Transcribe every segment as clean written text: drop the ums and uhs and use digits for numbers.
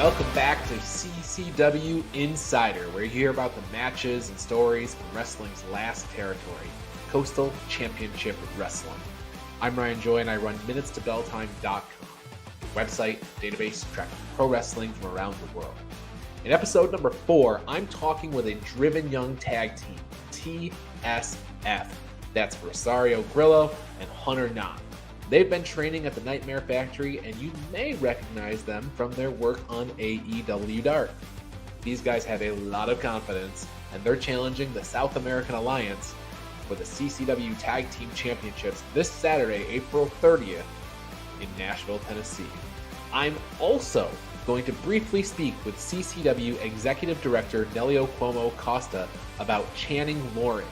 welcome back to CCW Insider, where you hear about the matches and stories from wrestling's last territory, Coastal Championship Wrestling. I'm Ryan Joy, and I run MinutesToBellTime.com, a website database tracking pro wrestling from around the world. In episode number 4, I'm talking with a driven young tag team, TSF. That's Rosario, Grillo, and Knott. They've been training at the Nightmare Factory, and you may recognize them from their work on AEW Dark. These guys have a lot of confidence, and they're challenging the South American Alliance for the CCW Tag Team Championships this Saturday, April 30th in Nashville, Tennessee. I'm also going to briefly speak with CCW Executive Director Nelio Cuomo Costa about Channing Loring.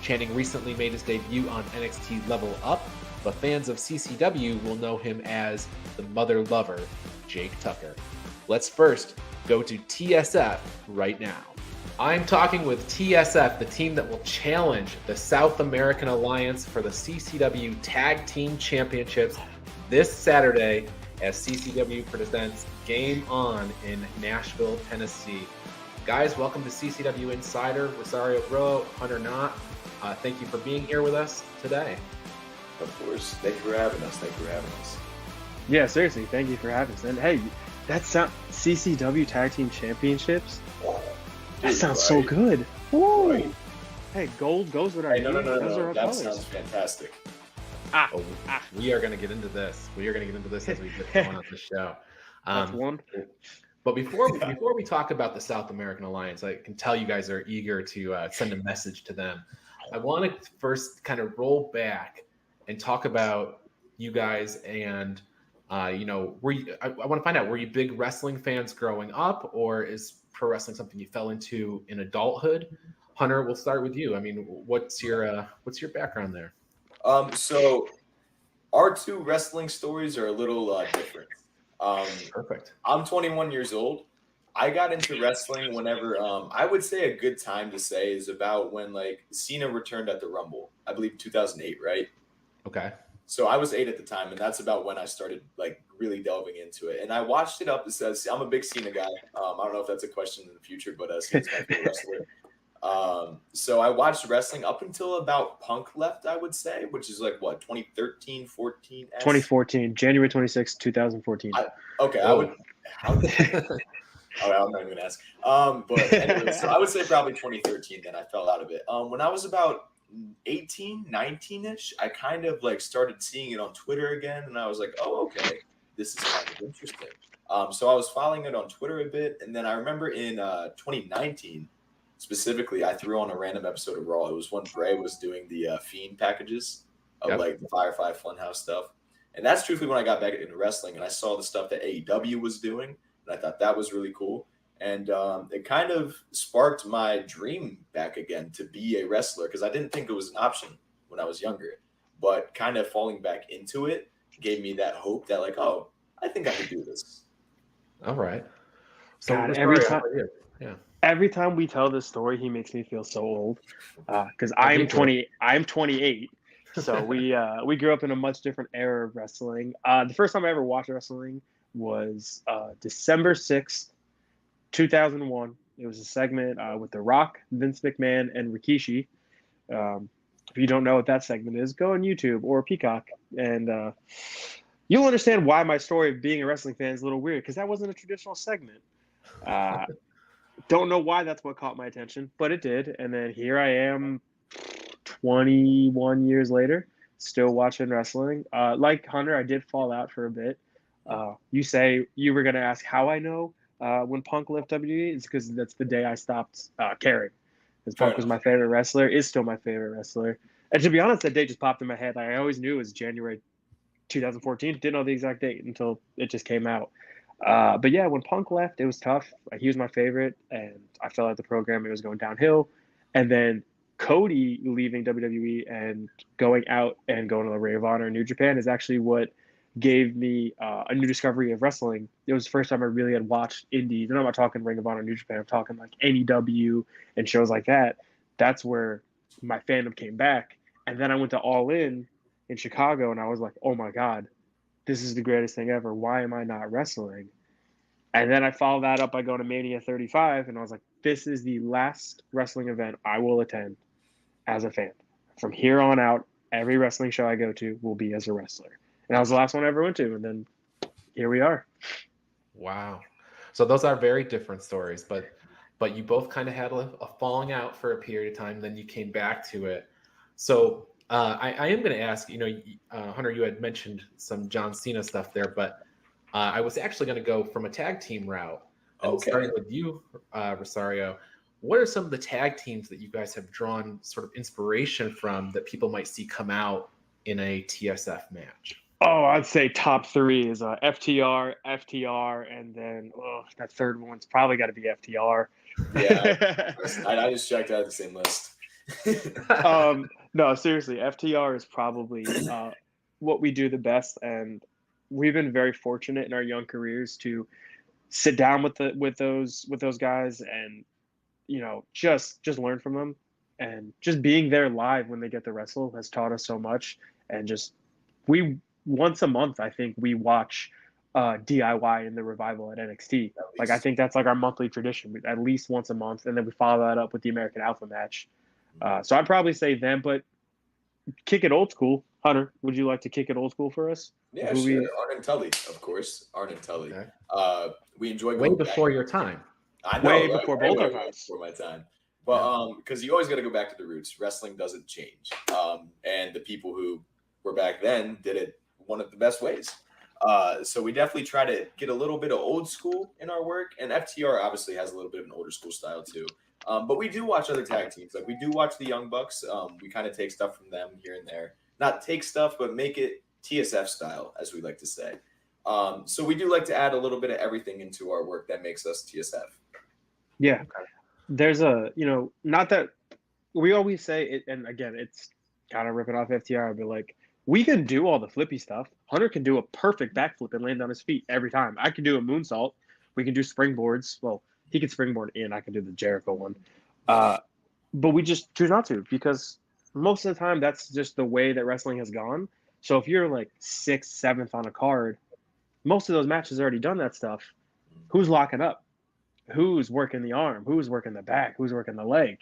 Channing recently made his debut on NXT Level Up, but fans of CCW will know him as the mother lover, Jake Tucker. Let's first go to TSF right now. I'm talking with TSF, the team that will challenge the South American Alliance for the CCW Tag Team Championships this Saturday as CCW presents Game On in Nashville, Tennessee. Guys, welcome to CCW Insider. Rosario, Grillo, Knott. Thank you for being here with us today. Of course. Thank you for having us. Yeah, seriously, thank you for having us. And hey, that sound CCW Tag Team Championships. That sounds so good. Woo. Right. Hey, gold goes with our No. Our that colors. Sounds fantastic. We are going to get into this. As we get going on the show. That's one. But before we talk about the South American Alliance, I can tell you guys are eager to send a message to them. I want to first kind of roll back and talk about you guys and, I want to find out, were you big wrestling fans growing up, or is pro wrestling something you fell into in adulthood? Hunter, we'll start with you. I mean, what's your background there? So our two wrestling stories are a little different. Perfect. I'm 21 years old. I got into wrestling whenever, I would say a good time to say is about when like Cena returned at the Rumble, I believe 2008, right? Okay. So I was 8 at the time, and that's about when I started like really delving into it. And I watched it up. It says I'm a big Cena guy. I don't know if that's a question in the future, but Cena's my favorite wrestler. So I watched wrestling up until about Punk left, I would say, which is like what, 2013, 14? 2014, January 26, 2014. I'm not even gonna ask. But anyway, so I would say probably 2013. Then I fell out of it. When I was about 18, 19-ish, I kind of like started seeing it on Twitter again, and I was like, oh, okay, this is kind of interesting. So I was following it on Twitter a bit, and then I remember in 2019, specifically, I threw on a random episode of Raw. It was when Bray was doing the Fiend packages of like the Firefly Funhouse stuff, and that's truthfully when I got back into wrestling, and I saw the stuff that AEW was doing, and I thought that was really cool. And it kind of sparked my dream back again to be a wrestler, because I didn't think it was an option when I was younger. But kind of falling back into it gave me that hope that like, oh, I think I could do this. All right. So God, every time we tell this story, he makes me feel so old. Because I'm 28. So we grew up in a much different era of wrestling. The first time I ever watched wrestling was December 6th. 2001. It was a segment with The Rock, Vince McMahon, and Rikishi. If you don't know what that segment is, go on YouTube or Peacock, and you'll understand why my story of being a wrestling fan is a little weird, because that wasn't a traditional segment. Don't know why that's what caught my attention, but it did. And then here I am 21 years later, still watching wrestling. Like Hunter, I did fall out for a bit. You say you were going to ask how I know. When Punk left WWE, it's because that's the day I stopped caring. Because Punk was my favorite wrestler, is still my favorite wrestler. And to be honest, that date just popped in my head. I always knew it was January 2014. Didn't know the exact date until it just came out. But yeah, when Punk left, it was tough. He was my favorite, and I felt like the program, it was going downhill. And then Cody leaving WWE and going out and going to the Ring of Honor in New Japan is actually what gave me a new discovery of wrestling. It was the first time I really had watched indies. And I'm not talking Ring of Honor, New Japan. I'm talking like AEW and shows like that. That's where my fandom came back. And then I went to All In Chicago, and I was like, oh my God, this is the greatest thing ever. Why am I not wrestling? And then I followed that up by going to Mania 35, and I was like, this is the last wrestling event I will attend as a fan. From here on out, every wrestling show I go to will be as a wrestler. And that was the last one I ever went to, and then here we are. Wow. So those are very different stories, but you both kind of had a falling out for a period of time, then you came back to it. So I am going to ask, Hunter, you had mentioned some John Cena stuff there, but I was actually going to go from a tag team route. And starting with you, Rosario, what are some of the tag teams that you guys have drawn sort of inspiration from that people might see come out in a TSF match? Oh, I'd say top 3 is FTR, and then that third one's probably got to be FTR. Yeah, I just checked out the same list. No, seriously, FTR is probably what we do the best, and we've been very fortunate in our young careers to sit down with those guys and just learn from them, and just being there live when they get to wrestle has taught us so much. And just we once a month, I think we watch DIY in the Revival at NXT. Like, I think that's like our monthly tradition, at least once a month, and then we follow that up with the American Alpha match. So I'd probably say them, but kick it old school. Hunter, would you like to kick it old school for us? Yeah, sure. Arn and Tully, of course. Arn and Tully. Okay. We enjoy way before your time. I know, way before both our times. Before my time. But because you always got to go back to the roots. Wrestling doesn't change. And the people who were back then did it one of the best ways. So we definitely try to get a little bit of old school in our work. And FTR obviously has a little bit of an older school style too. But we do watch other tag teams. Like, we do watch the Young Bucks. We kind of take stuff from them here and there. Not take stuff, but make it TSF style, as we like to say. So we do like to add a little bit of everything into our work that makes us TSF. Yeah. Okay. There's not that we always say it, and again, it's kind of ripping off FTR, but like, we can do all the flippy stuff. Hunter can do a perfect backflip and land on his feet every time. I can do a moonsault. We can do springboards. Well, he can springboard in. I can do the Jericho one. But we just choose not to, because most of the time that's just the way that wrestling has gone. So if you're like 6th, 7th on a card, most of those matches already done that stuff. Who's locking up? Who's working the arm? Who's working the back? Who's working the leg?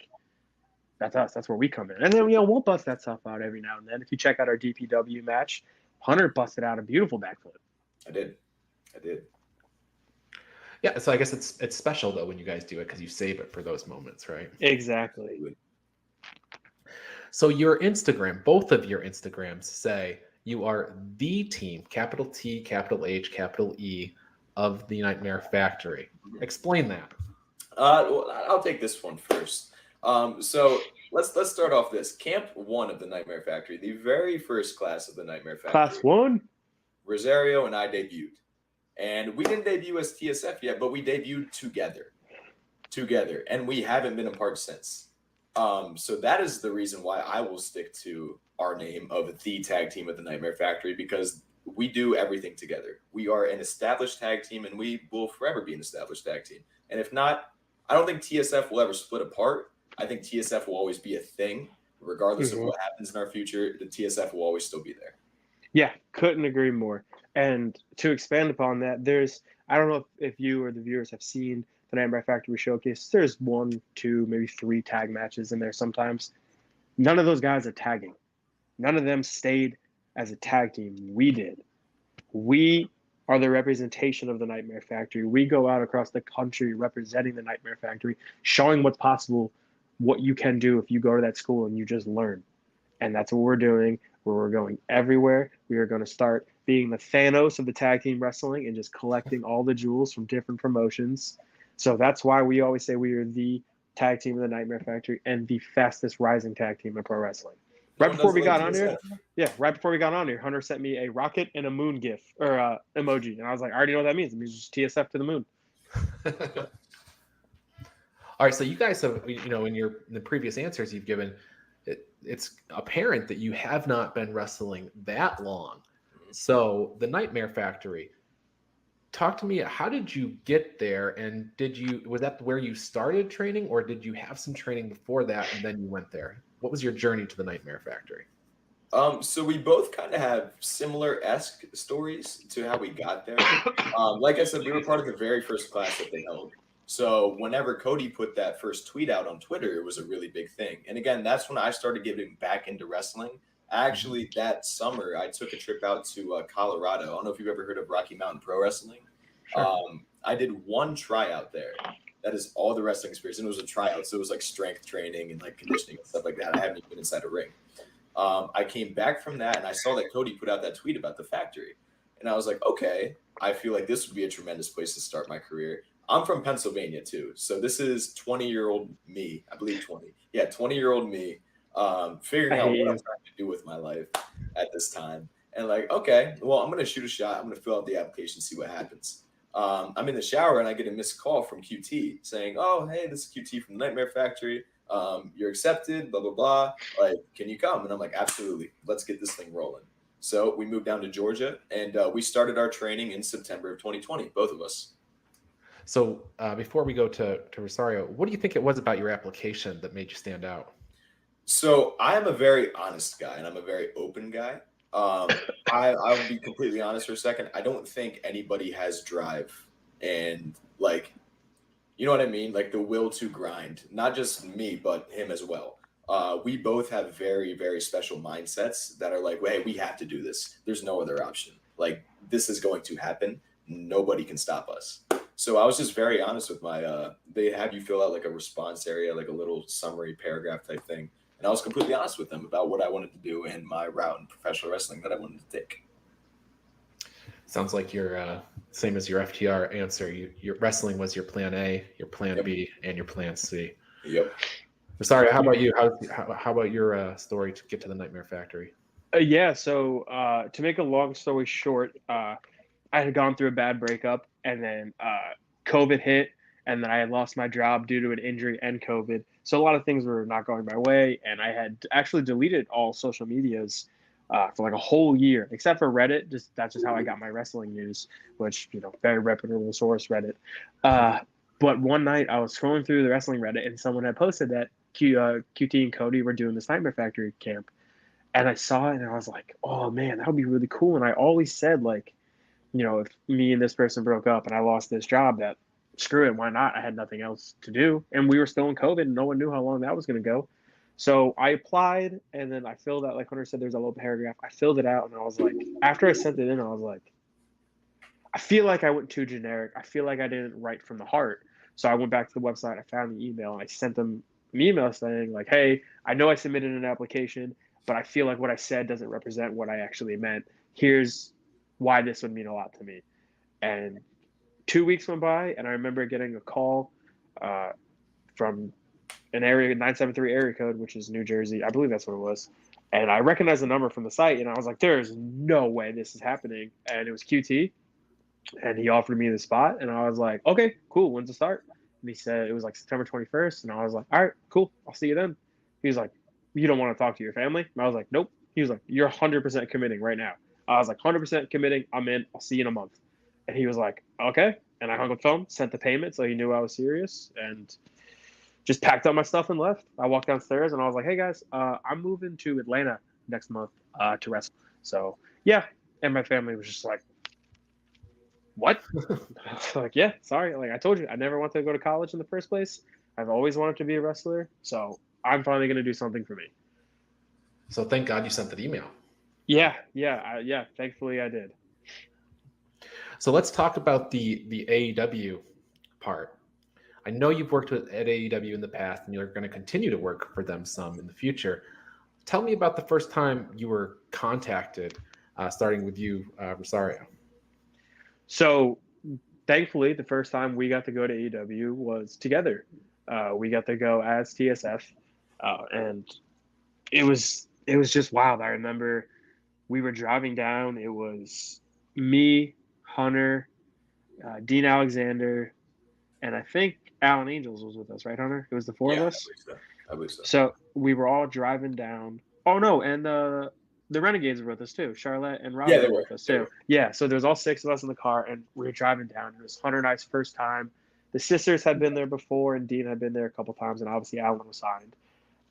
That's us. That's where we come in. And then, we'll bust that stuff out every now and then. If you check out our DPW match, Hunter busted out a beautiful backflip. I did. Yeah, so I guess it's special, though, when you guys do it, because you save it for those moments, right? Exactly. So your Instagram, both of your Instagrams say you are the team, capital T, capital H, capital E, of the Nightmare Factory. Explain that. Well, I'll take this one first. So let's start off this. Camp 1 of the Nightmare Factory, the very first class of the Nightmare Factory. Class 1? Rosario and I debuted. And we didn't debut as TSF yet, but we debuted together. And we haven't been apart since. So that is the reason why I will stick to our name of the tag team of the Nightmare Factory, because we do everything together. We are an established tag team, and we will forever be an established tag team. And if not, I don't think TSF will ever split apart. I think TSF will always be a thing, regardless of what happens in our future. The TSF will always still be there. Yeah, couldn't agree more. And to expand upon that, I don't know if you or the viewers have seen the Nightmare Factory Showcase. There's 1, 2, maybe 3 tag matches in there sometimes. None of those guys are tagging. None of them stayed as a tag team. We did. We are the representation of the Nightmare Factory. We go out across the country representing the Nightmare Factory, showing what's possible, what you can do if you go to that school and you just learn. And that's what we're doing. We're going everywhere. We are going to start being the Thanos of the tag team wrestling and just collecting all the jewels from different promotions. So that's why we always say we are the tag team of the Nightmare Factory and the fastest rising tag team in pro wrestling. Right before we got on here, Hunter sent me a rocket and a moon gif or emoji, and I was like, I already know what that means. It means just TSF to the moon. All right, so you guys have, in the previous answers you've given, it's apparent that you have not been wrestling that long. So the Nightmare Factory, talk to me. How did you get there, and was that where you started training, or did you have some training before that and then you went there? What was your journey to the Nightmare Factory? So we both kind of have similar-esque stories to how we got there. Like I said, we were part of the very first class that they held. So whenever Cody put that first tweet out on Twitter, it was a really big thing. And again, that's when I started getting back into wrestling. Actually, that summer, I took a trip out to Colorado. I don't know if you've ever heard of Rocky Mountain Pro Wrestling. Sure. I did one tryout there. That is all the wrestling experience. And it was a tryout. So it was like strength training and like conditioning and stuff like that. I haven't even been inside a ring. I came back from that and I saw that Cody put out that tweet about the factory. And I was like, okay, I feel like this would be a tremendous place to start my career. I'm from Pennsylvania too. So this is 20-year-old me, I believe 20. Yeah, 20-year-old me, figuring out what I'm trying to do with my life at this time. And like, okay, well, I'm going to shoot a shot. I'm going to fill out the application, see what happens. I'm in the shower and I get a missed call from QT saying, oh, hey, this is QT from the Nightmare Factory. You're accepted, blah, blah, blah. Like, can you come? And I'm like, absolutely. Let's get this thing rolling. So we moved down to Georgia and we started our training in September of 2020, both of us. So before we go to Rosario, what do you think it was about your application that made you stand out? So I am a very honest guy and I'm a very open guy. I'll be completely honest for a second. I don't think anybody has drive and like, you know what I mean? Like the will to grind, not just me, but him as well. We both have very, very special mindsets that are like, well, hey, we have to do this. There's no other option. Like this is going to happen. Nobody can stop us. So I was just very honest with my, they have you fill out like a response area, like a little summary paragraph type thing. And I was completely honest with them about what I wanted to do and my route in professional wrestling that I wanted to take. Sounds like you're same as your FTR answer. Your wrestling was your plan A, your plan B, and your plan C. Yep. Sorry, how about you? How about your story to get to the Nightmare Factory? So to make a long story short, I had gone through a bad breakup, and then COVID hit, and then I had lost my job due to an injury and COVID. So a lot of things were not going my way, and I had actually deleted all social medias for like a whole year, except for Reddit. That's just how I got my wrestling news, which, you know, very reputable source, Reddit. But one night I was scrolling through the wrestling Reddit, and someone had posted that QT and Cody were doing this Nightmare Factory camp. And I saw it, and I was like, oh, man, that would be really cool. And I always said, like, you know, if me and this person broke up and I lost this job, that screw it, why not? I had nothing else to do. And we were still in COVID, and no one knew how long that was going to go. So I applied, and then I filled out, like Hunter said, there's a little paragraph. I filled it out, and I was like, after I sent it in, I was like, I feel like I went too generic. I feel like I didn't write from the heart. So I went back to the website, I found the email, and I sent them an email saying, like, hey, I know I submitted an application, but I feel like what I said doesn't represent what I actually meant. Here's why this would mean a lot to me. And 2 weeks went by, and I remember getting a call from an area 973 area code, which is New Jersey. I believe that's what it was. And I recognized the number from the site, and I was like, there's no way this is happening. And it was QT, and he offered me the spot, and I was like, okay, cool, when's the start? And he said it was like September 21st, and I was like, all right, cool, I'll see you then. He was like, you don't want to talk to your family? And I was like, nope. He was like, you're 100% committing right now. I was like, 100% committing, I'm in, I'll see you in a month. And he was like, okay. And I hung up the phone, sent the payment, so he knew I was serious, and just packed up my stuff and left. I walked downstairs, and I was like, hey, guys, I'm moving to Atlanta next month to wrestle. So, yeah. And my family was just like, what? Like, yeah, sorry. Like, I told you, I never wanted to go to college in the first place. I've always wanted to be a wrestler. So I'm finally going to do something for me. So thank God you sent that email. Yeah. Thankfully I did. So let's talk about the AEW part. I know you've worked at AEW in the past, and you're going to continue to work for them some in the future. Tell me about the first time you were contacted, starting with you, Rosario. So thankfully, the first time we got to go to AEW was together. We got to go as TSF, and it was just wild. I remember we were driving down. It was me, Hunter, Dean Alexander, and I think Alan Angels was with us, right, Hunter? It was the four of us. I believe so. So we were all driving down. Oh no, and the Renegades were with us too. Charlotte and Rob were with us too. Yeah, so there's all six of us in the car, and we were driving down. It was Hunter and I's first time. The sisters had been there before, and Dean had been there a couple times, and obviously Alan was signed.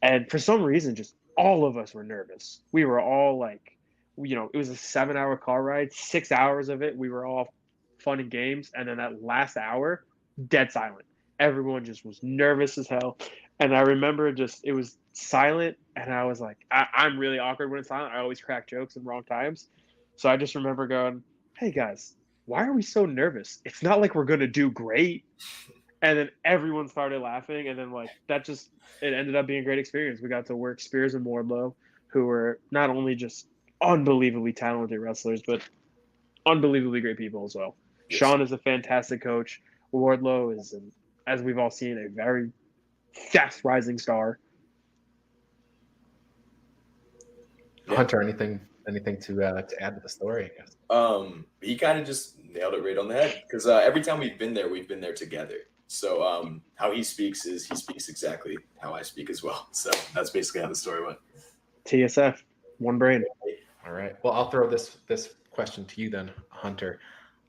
And for some reason, just all of us were nervous. We were all like, it was a 7-hour car ride, 6 hours of it. We were all fun and games. And then that last hour, dead silent. Everyone just was nervous as hell. And I remember it was silent. And I was like, I'm really awkward when it's silent. I always crack jokes in wrong times. So I just remember going, hey guys, why are we so nervous? It's not like we're going to do great. And then everyone started laughing. And then it ended up being a great experience. We got to work Spears and Wardlow, who were not only just unbelievably talented wrestlers, but unbelievably great people as well. Yes. Sean is a fantastic coach. Wardlow is, as we've all seen, a very fast rising star. Hunter, anything to add to the story, I guess? He kind of just nailed it right on the head, because every time we've been there together. So how he speaks exactly how I speak as well. So that's basically how the story went. TSF, one brain. All right. Well, I'll throw this question to you then, Hunter.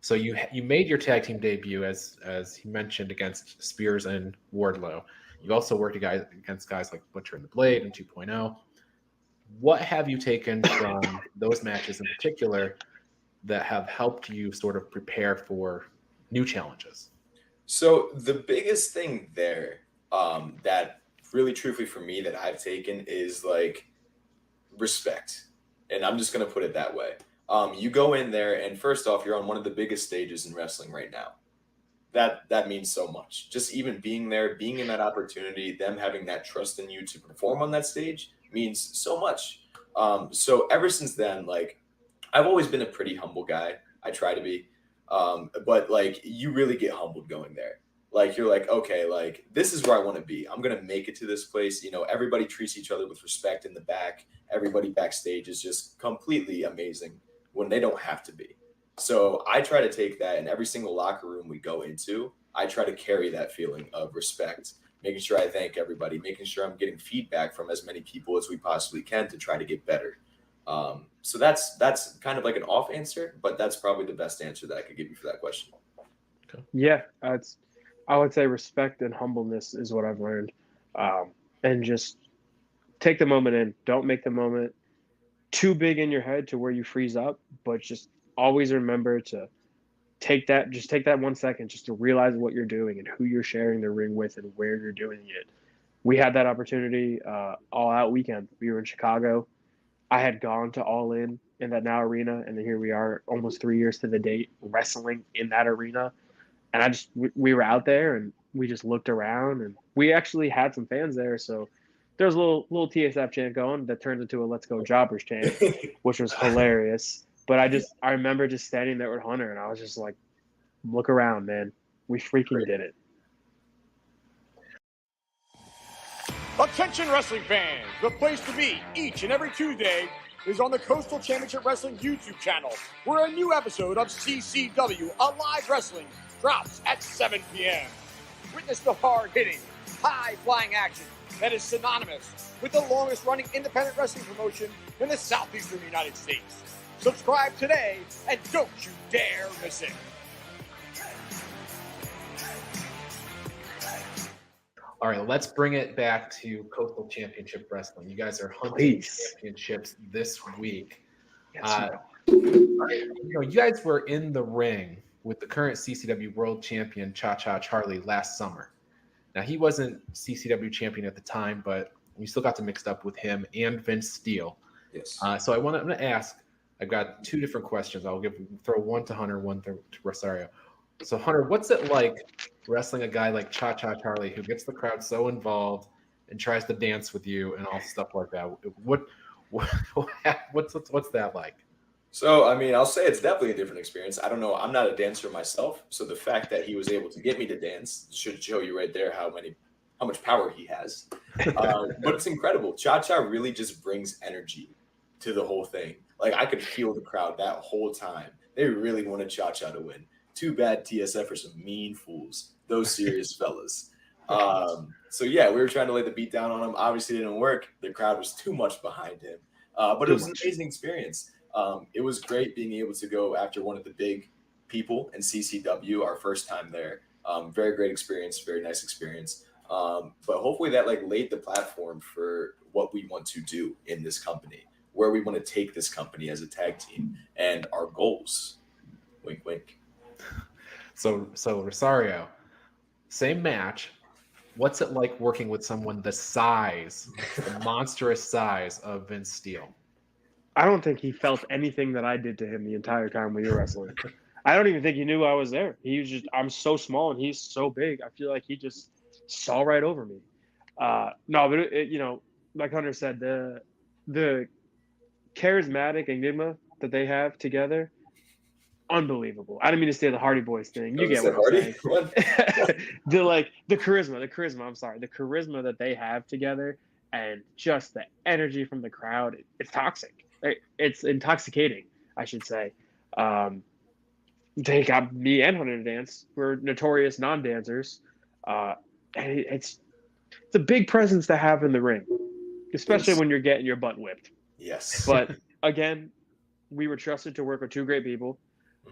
So you made your tag team debut, as he mentioned, against Spears and Wardlow. You've also worked against guys like Butcher and the Blade and 2.0. What have you taken from those matches in particular that have helped you sort of prepare for new challenges? So the biggest thing there, that really truthfully for me that I've taken is like respect. And I'm just going to put it that way. You go in there and first off, you're on one of the biggest stages in wrestling right now. That means so much. Just even being there, being in that opportunity, them having that trust in you to perform on that stage means so much. So ever since then, like, I've always been a pretty humble guy. I try to be. But like, you really get humbled going there. Like, you're like, okay, like, this is where I want to be. I'm going to make it to this place. Everybody treats each other with respect in the back. Everybody backstage is just completely amazing when they don't have to be. So I try to take that in every single locker room we go into. I try to carry that feeling of respect, making sure I thank everybody, making sure I'm getting feedback from as many people as we possibly can to try to get better. So that's kind of like an off answer, but that's probably the best answer that I could give you for that question. Okay. Yeah, I would say respect and humbleness is what I've learned. And just take the moment in. Don't make the moment too big in your head to where you freeze up, but just always remember to take that 1 second just to realize what you're doing and who you're sharing the ring with and where you're doing it. We had that opportunity all out weekend. We were in Chicago. I had gone to All In that Now arena, and then here we are almost 3 years to the date wrestling in that arena. And we were out there and we just looked around, and we actually had some fans there. So there was a little TSF chant going that turned into a Let's Go Jobbers chant, which was hilarious. But I remember just standing there with Hunter, and I was just like, look around, man. We freaking did it. Attention wrestling fans, the place to be each and every Tuesday is on the Coastal Championship Wrestling YouTube channel, where a new episode of CCW Alive Wrestling drops at 7 p.m. Witness the hard-hitting, high-flying action that is synonymous with the longest-running independent wrestling promotion in the southeastern United States. Subscribe today and don't you dare miss it. All right, let's bring it back to Coastal Championship Wrestling. You guys are hunting championships this week. You guys were in the ring with the current CCW World Champion Cha-Cha Charlie last summer. Now, he wasn't CCW champion at the time, but you still got to mix up with him and Vince Steele. Yes. So I'm going to ask. I've got two different questions. I'll throw one to Hunter, one to Rosario. So, Hunter, what's it like wrestling a guy like Cha-Cha Charlie who gets the crowd so involved and tries to dance with you and all stuff like that? What's that like? So, I mean, I'll say it's definitely a different experience. I don't know. I'm not a dancer myself. So the fact that he was able to get me to dance should show you right there how much power he has. But it's incredible. Cha-Cha really just brings energy to the whole thing. Like, I could feel the crowd that whole time. They really wanted Cha-Cha to win. Too bad TSF are some mean fools. Those serious fellas. So yeah, we were trying to lay the beat down on him. Obviously, it didn't work. The crowd was too much behind him. But it was an amazing experience. It was great being able to go after one of the big people in CCW, our first time there. Very great experience, very nice experience. But hopefully that like laid the platform for what we want to do in this company, where we want to take this company as a tag team, and our goals. Wink, wink. So Rosario, same match. What's it like working with someone the monstrous size of Vince Steele? I don't think he felt anything that I did to him the entire time we were wrestling. I don't even think he knew I was there. He was just, I'm so small and he's so big. I feel like he just saw right over me. No, but like Hunter said, the charismatic enigma that they have together, unbelievable. I didn't mean to say the Hardy Boys thing. You get what I'm saying. the charisma. I'm sorry, the charisma that they have together, and just the energy from the crowd. It's toxic. It's intoxicating, I should say. They got me and Hunter to dance. We're notorious non-dancers. And it's a big presence to have in the ring, especially when you're getting your butt whipped. Yes. But again, we were trusted to work with two great people.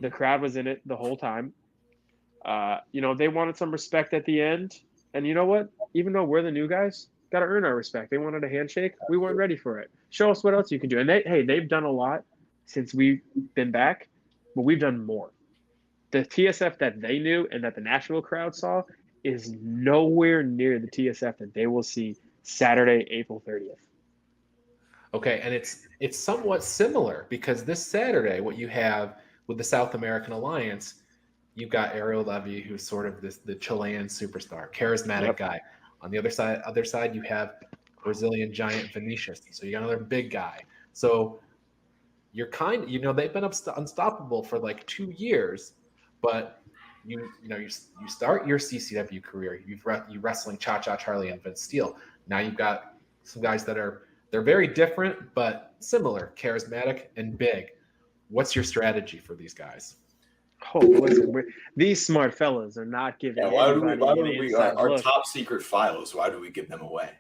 The crowd was in it the whole time. They wanted some respect at the end. And you know what? Even though we're the new guys, got to earn our respect. They wanted a handshake. We weren't ready for it. Show us what else you can do. And they've done a lot since we've been back, but we've done more. The TSF that they knew and that the Nashville crowd saw is nowhere near the TSF that they will see Saturday, April 30th. Okay, and it's somewhat similar because this Saturday, what you have with the South American Alliance, you've got Ariel Levy, who's sort of the Chilean superstar, charismatic guy. On the other side, you have Brazilian giant Vinicius. So you got another big guy. So you're they've been unstoppable for like 2 years, but you start your CCW career. You wrestling Cha-Cha Charlie and Vince Steele. Now you've got some guys they're very different but similar, charismatic and big. What's your strategy for these guys? Oh, listen, these smart fellas are not giving. Why do we our top secret files? Why do we give them away?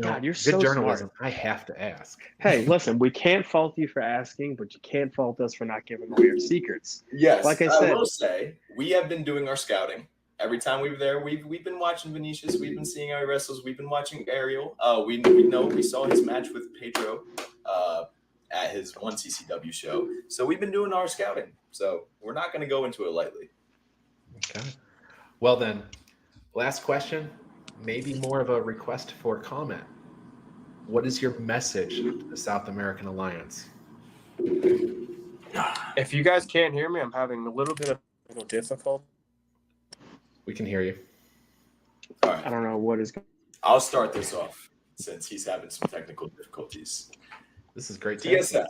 God, you're good so journalism. Smart. I have to ask. Hey, listen, we can't fault you for asking, but you can't fault us for not giving away our secrets. Yes, like I said, will say we have been doing our scouting. Every time we were there, we've been watching Vinicius. We've been seeing how he wrestles. We've been watching Ariel. We saw his match with Pedro at his one CCW show. So we've been doing our scouting. So we're not going to go into it lightly. Okay. Well then, last question, maybe more of a request for comment. What is your message to the South American Alliance? If you guys can't hear me, I'm having a little bit of difficulty. We can hear you. All right. I don't know what is. I'll start this off since he's having some technical difficulties. This is great. TSF,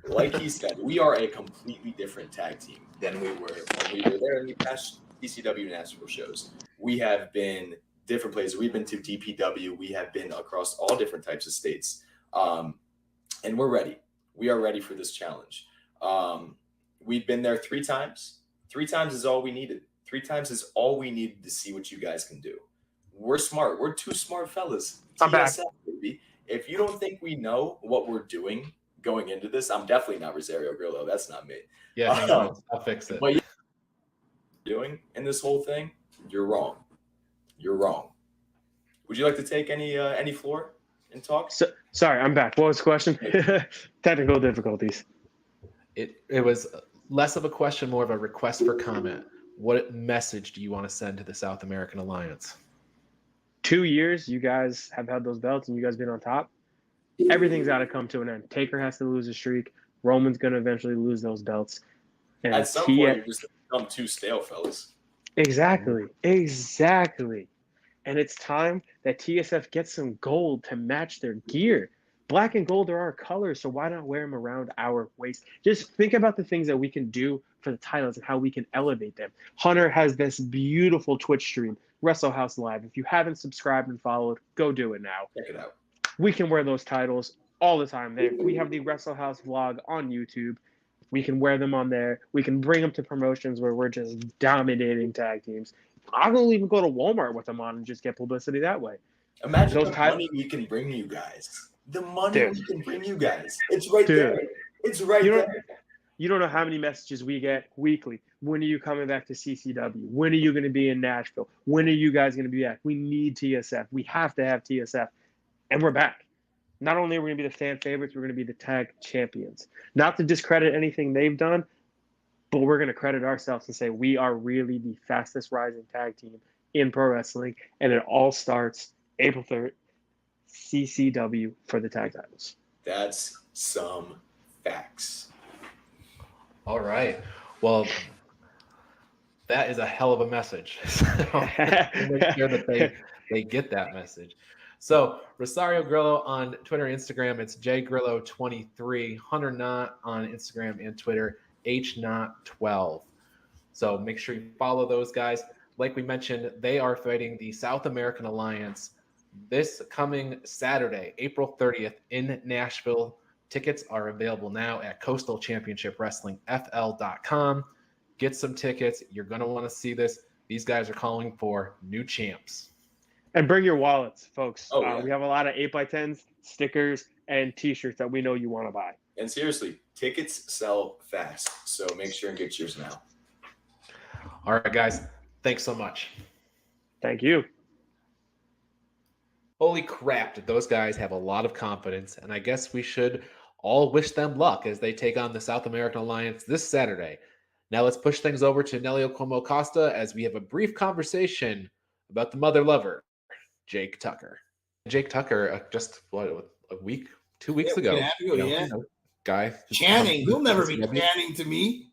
like he said, we are a completely different tag team than we were when we were there in the past CCW Nashville shows. We have been different places. We've been to DPW. We have been across all different types of states. And we're ready. We are ready for this challenge. We've been there 3 times. 3 times is all we needed. 3 times is all we needed to see what you guys can do. We're smart. We're 2 smart fellas. I'm back. TSF, baby. If you don't think we know what we're doing going into this, I'm definitely not Rosario Grillo. That's not me. Yeah, hang on. I'll fix it. But you're doing in this whole thing, you're wrong. You're wrong. Would you like to take any floor and talk? Sorry, I'm back. What was the question? Technical difficulties. It was less of a question, more of a request for comment. What message do you want to send to the South American Alliance? 2 years, you guys have had those belts and you guys been on top. Everything's got to come to an end. Taker has to lose a streak. Roman's going to eventually lose those belts. And at some point, you're just become too stale, fellas. Exactly. And it's time that TSF gets some gold to match their gear. Black and gold are our colors, so why not wear them around our waist? Just think about the things that we can do for the titles and how we can elevate them. Hunter has this beautiful Twitch stream, Wrestle House Live. If you haven't subscribed and followed, go do it now. Check it out. We can wear those titles all the time. We have the Wrestle House vlog on YouTube. We can wear them on there. We can bring them to promotions where we're just dominating tag teams. I will even go to Walmart with them on and just get publicity that way. Imagine the money we can bring you guys. The money we can bring you guys. It's right there. It's right there. You don't know how many messages we get weekly. When are you coming back to CCW? When are you going to be in Nashville? When are you guys going to be back? We need TSF. We have to have TSF. And we're back. Not only are we going to be the fan favorites, we're going to be the tag champions. Not to discredit anything they've done, but we're going to credit ourselves and say we are really the fastest rising tag team in pro wrestling. And it all starts April 3rd, CCW for the tag titles. That's some facts. All right. Well, that is a hell of a message. So make sure that they get that message. So Rosario Grillo on Twitter and Instagram, it's jgrillo23. Hunter Knott on Instagram and Twitter, hknott12. So make sure you follow those guys. Like we mentioned, they are fighting the South American Alliance this coming Saturday, April 30th in Nashville. Tickets are available now at coastalchampionshipwrestlingfl.com. Get some tickets. You're going to want to see this. These guys are calling for new champs. And bring your wallets, folks. Oh, yeah. We have a lot of 8x10s, stickers, and T-shirts that we know you want to buy. And seriously, tickets sell fast. So make sure and get yours now. All right, guys. Thanks so much. Thank you. Holy crap, did those guys have a lot of confidence, and I guess we should all wish them luck as they take on the South American Alliance this Saturday. Now let's push things over to Nelio Cuomo Costa as we have a brief conversation about the mother lover, Jake Tucker. Jake Tucker, just a week, 2 weeks ago. Guy. Channing, he'll never be channing to me.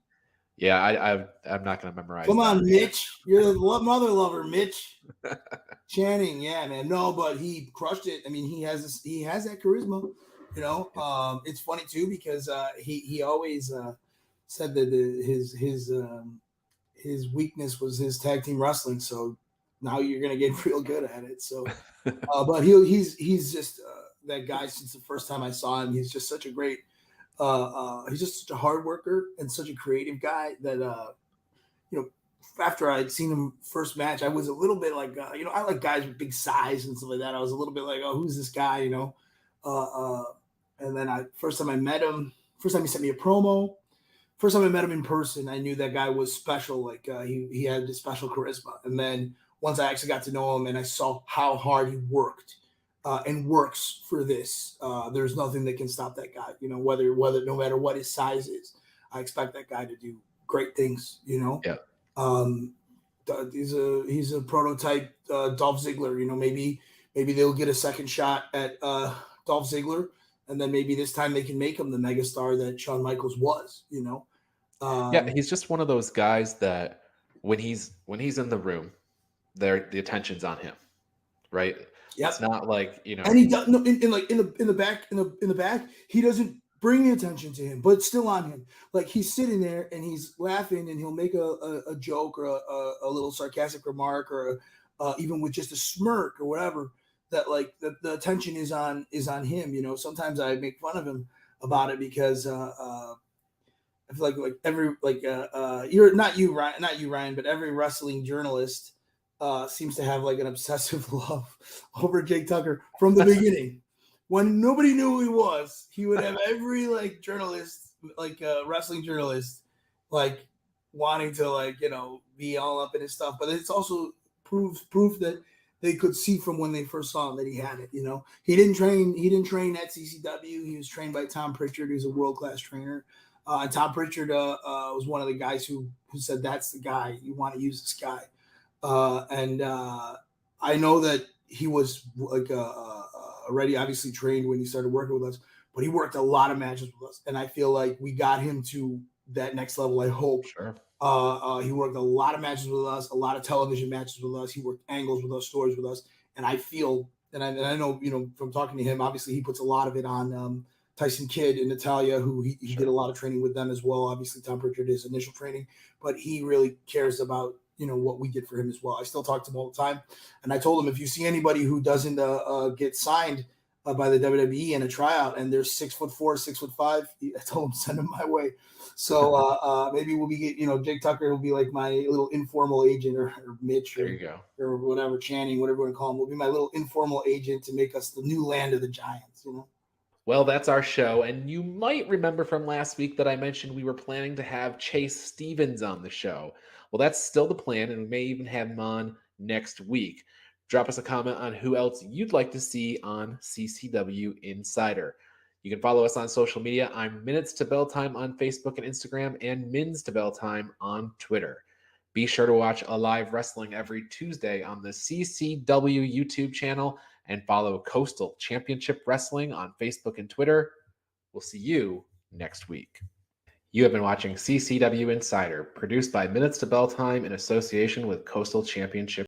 Yeah, I'm not going to memorize. Come on, Mitch. You're the mother lover, Mitch. Channing, yeah, man. No, but he crushed it. I mean, he has that charisma. You know, it's funny too because he always said that his weakness was his tag team wrestling. So now you're gonna get real good at it. So, but he's just that guy since the first time I saw him. He's just such a great. He's just such a hard worker and such a creative guy that after I'd seen him first match, I was a little bit like I like guys with big size and stuff like that. I was a little bit like, oh, who's this guy, and then first time I met him, first time he sent me a promo, first time I met him in person, I knew that guy was special. Like he had this special charisma. And then once I actually got to know him and I saw how hard he worked and works for this, there's nothing that can stop that guy. Whether no matter what his size is, I expect that guy to do great things. Yeah. He's a prototype Dolph Ziggler. Maybe they'll get a second shot at Dolph Ziggler, and then maybe this time they can make him the megastar that Shawn Michaels was. Yeah, he's just one of those guys that when he's in the room, the attention's on him, right? Yep. It's not like and he does in the back, he doesn't bring attention to him, but it's still on him. Like he's sitting there and he's laughing, and he'll make a joke or a little sarcastic remark or even with just a smirk or whatever. That like the attention is on him. Sometimes I make fun of him about it because I feel like you're not you Ryan, but every wrestling journalist seems to have like an obsessive love over Jake Tucker from the beginning. When nobody knew who he was, he would have every journalist, wrestling journalist, wanting to be all up in his stuff. But it's also proof that they could see from when they first saw him that he had it. He didn't train at CCW. He was trained by Tom Pritchard, who's a world-class trainer. And Tom Pritchard was one of the guys who said, that's the guy, you want to use this guy. And I know that he was already obviously trained when he started working with us, but he worked a lot of matches with us. And I feel like we got him to that next level, I hope. Sure. He worked a lot of matches with us, a lot of television matches with us. He worked angles with us, stories with us. And I feel, and I know, from talking to him, obviously he puts a lot of it on Tyson Kidd and Natalia, who he did a lot of training with them as well. Obviously Tom Pritchard is initial training, but he really cares about, what we did for him as well. I still talk to him all the time. And I told him, if you see anybody who doesn't get signed by the WWE in a tryout and they're 6'4", 6'5", I told him, send them my way. So maybe we'll be, Jake Tucker will be like my little informal agent or Mitch there you go. Or whatever, Channing, whatever you want to call him, will be my little informal agent to make us the new land of the Giants, Well, that's our show. And you might remember from last week that I mentioned we were planning to have Chase Stevens on the show. Well, that's still the plan, and we may even have him on next week. Drop us a comment on who else you'd like to see on CCW Insider. You can follow us on social media. I'm Minutes to Bell Time on Facebook and Instagram, and Mins to Bell Time on Twitter. Be sure to watch Alive Wrestling every Tuesday on the CCW YouTube channel and follow Coastal Championship Wrestling on Facebook and Twitter. We'll see you next week. You have been watching CCW Insider, produced by Minutes to Bell Time in association with Coastal Championship